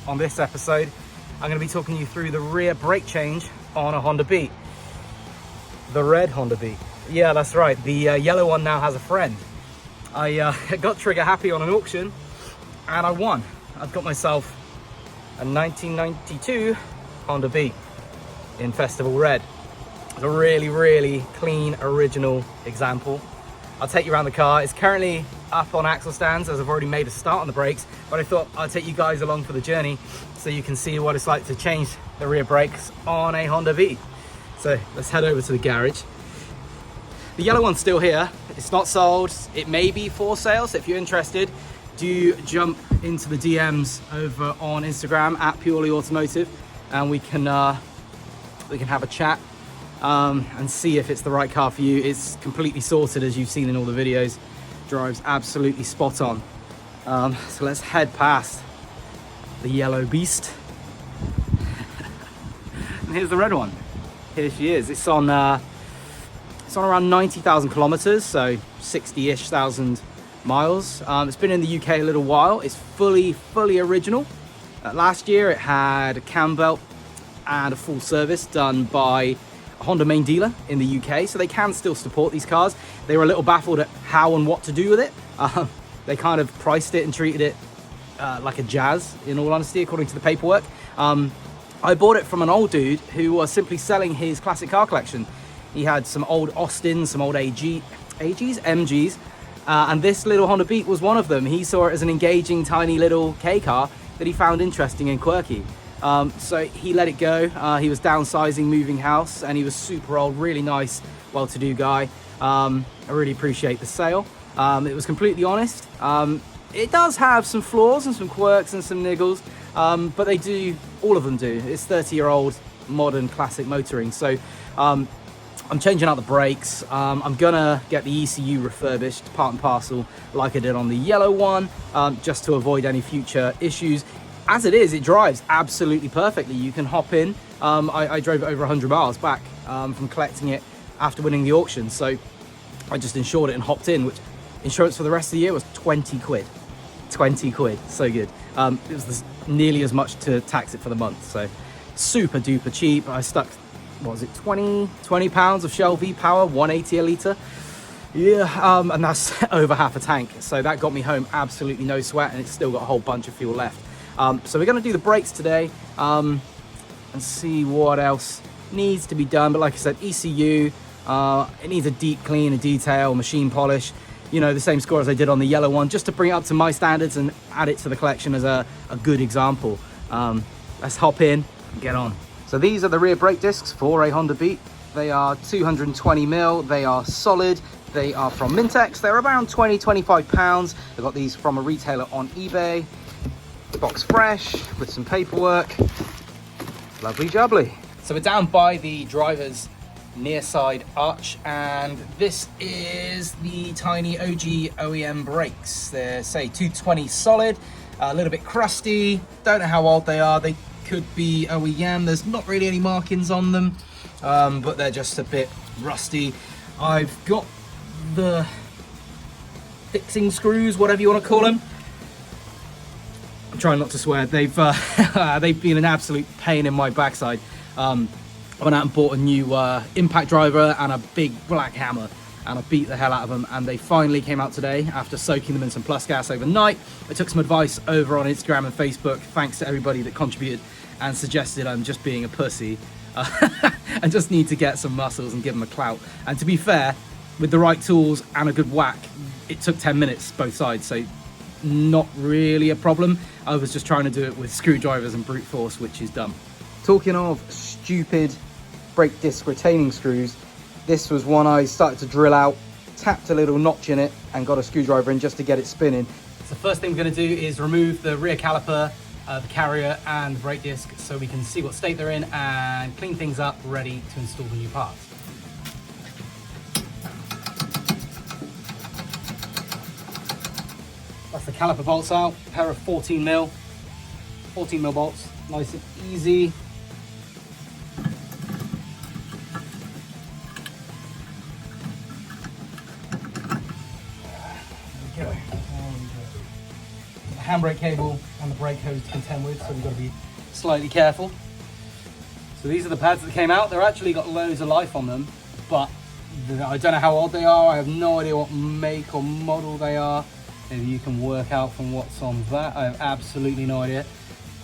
On this episode, I'm going to be talking you through the rear brake change on a Honda Beat. The red Honda Beat. Yeah, that's right. The yellow one now has a friend. I got trigger happy on an auction and I won. I've got myself a 1992 Honda Beat in Festival Red. It's a really, really clean, original example. I'll take you around the car. It's currently up on axle stands as I've already made a start on the brakes, but I thought I'd take you guys along for the journey so you can see what it's like to change the rear brakes on a Honda Beat. So let's head over to the garage. The yellow one's still here. It's not sold. It may be for sale, so if you're interested, do jump into the DMs over on Instagram at PurelyAutomotive, and we can have a chat and see if it's the right car for you. It's completely sorted, as you've seen in all the videos. Drives absolutely spot on. So let's head past the yellow beast. And here's the red one. Here she is. It's on around 90,000 kilometers, so 60-ish thousand miles. It's been in the UK a little while. It's fully original. Last year it had a cam belt and a full service done by a Honda main dealer in the UK, so they can still support these cars. They were a little baffled at how and what to do with it. They kind of priced it and treated it like a Jazz, in all honesty, according to the paperwork. I bought it from an old dude who was simply selling his classic car collection. He had some old Austins, some old MGs, and this little Honda Beat was one of them. He saw it as an engaging, tiny little K car that he found interesting and quirky. So he let it go. He was downsizing, moving house, and he was super old, really nice, well-to-do guy. I really appreciate the sale. It was completely honest. It does have some flaws and some quirks and some niggles, but they do, all of them do. It's 30-year-old modern classic motoring. So I'm changing out the brakes. I'm gonna get the ECU refurbished, part and parcel, like I did on the yellow one, just to avoid any future issues. As it is, it drives absolutely perfectly. You can hop in. I drove it over 100 miles back from collecting it after winning the auction. So I just insured it and hopped in, which insurance for the rest of the year was 20 quid. 20 quid, so good. It was nearly as much to tax it for the month. So super duper cheap. I stuck, what was it, 20 pounds of Shell V-Power, 180 a litre. Yeah, and that's over half a tank. So that got me home absolutely no sweat, and it's still got a whole bunch of fuel left. So we're going to do the brakes today and see what else needs to be done. But like I said, ECU, it needs a deep clean, a detail, machine polish. You know, the same score as I did on the yellow one, just to bring it up to my standards and add it to the collection as a good example. Let's hop in and get on. So these are the rear brake discs for a Honda Beat. They are 220mm, they are solid, they are from Mintex, they're around 20-25 pounds. I got these from a retailer on eBay. Box fresh with some paperwork. Lovely jubbly. So we're down by the driver's near side arch, and this is the tiny OG OEM brakes. They're, say, 220 solid, a little bit crusty. Don't know how old they are. They could be OEM. There's not really any markings on them, but they're just a bit rusty. I've got the fixing screws, whatever you want to call them. I'm trying not to swear. They've been an absolute pain in my backside. I went out and bought a new impact driver and a big black hammer, and I beat the hell out of them, and they finally came out today after soaking them in some plus gas overnight. I took some advice over on Instagram and Facebook, thanks to everybody that contributed and suggested I'm just being a pussy and just need to get some muscles and give them a clout. And to be fair, with the right tools and a good whack, it took 10 minutes both sides, so not really a problem. I was just trying to do it with screwdrivers and brute force, which is dumb. Talking of stupid brake disc retaining screws, this was one I started to drill out, tapped a little notch in it and got a screwdriver in just to get it spinning. So the first thing we're going to do is remove the rear caliper, the carrier and the brake disc so we can see what state they're in and clean things up, ready to install the new parts. That's the caliper bolts out, a pair of 14mm bolts, nice and easy. There we go. The handbrake cable and the brake hose to contend with, so we've got to be slightly careful. So these are the pads that came out. They're actually got loads of life on them, but I don't know how old they are. I have no idea what make or model they are. Maybe you can work out from what's on that. I have absolutely no idea.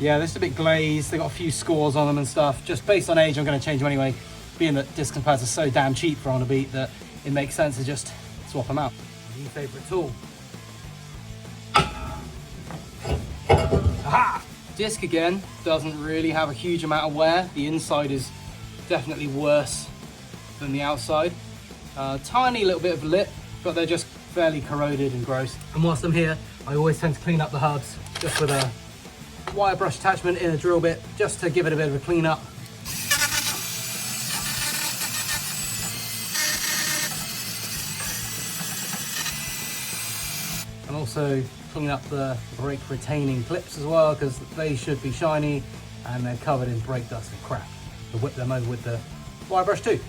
Yeah, this is a bit glazed. They got a few scores on them and stuff. Just based on age, I'm going to change them anyway, being that discs and pads are so damn cheap for On a Beat that it makes sense to just swap them out. New favourite tool. Aha! Disc again doesn't really have a huge amount of wear. The inside is definitely worse than the outside. Tiny little bit of lip, but they're just fairly corroded and gross. And whilst I'm here, I always tend to clean up the hubs just with a wire brush attachment in a drill bit, just to give it a bit of a clean up. And also clean up the brake retaining clips as well, because they should be shiny and they're covered in brake dust and crap. So whip them over with the wire brush too.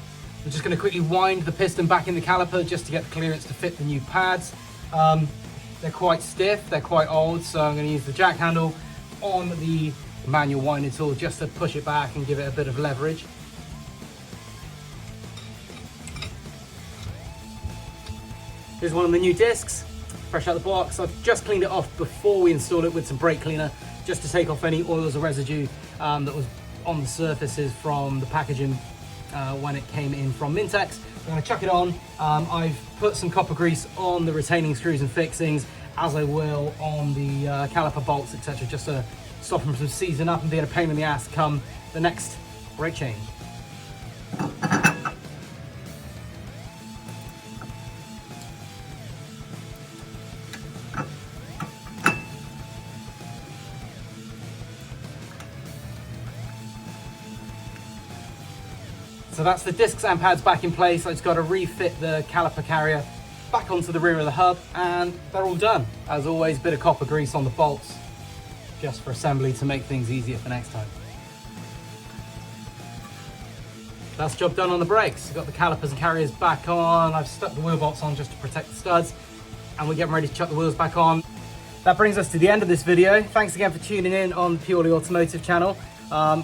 I'm just going to quickly wind the piston back in the caliper just to get the clearance to fit the new pads. They're quite stiff, they're quite old, so I'm going to use the jack handle on the manual winding tool just to push it back and give it a bit of leverage. Here's one of the new discs, fresh out the box. I've just cleaned it off before we install it with some brake cleaner, just to take off any oils or residue that was on the surfaces from the packaging when it came in from Mintex. I'm going to chuck it on. I've put some copper grease on the retaining screws and fixings, as I will on the caliper bolts, etc., just to stop them from seizing up and being a pain in the ass come the next brake change. So that's the discs and pads back in place. I just got to refit the caliper carrier back onto the rear of the hub, and they're all done. As always, bit of copper grease on the bolts just for assembly to make things easier for next time. That's job done on the brakes. I've got the calipers and carriers back on. I've stuck the wheel bolts on just to protect the studs, and we're getting ready to chuck the wheels back on. That brings us to the end of this video. Thanks again for tuning in on the Purely Automotive channel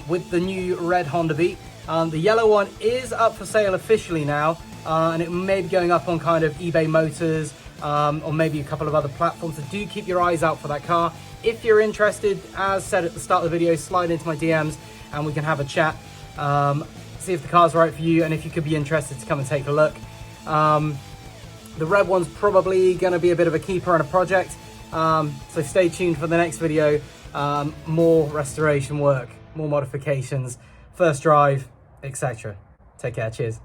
with the new red Honda Beat. The yellow one is up for sale officially now, and it may be going up on kind of eBay Motors or maybe a couple of other platforms. So do keep your eyes out for that car. If you're interested, as said at the start of the video, slide into my DMs and we can have a chat. See if the car's right for you and if you could be interested to come and take a look. The red one's probably going to be a bit of a keeper and a project, so stay tuned for the next video. More restoration work, more modifications, first drive, etc. Take care, cheers.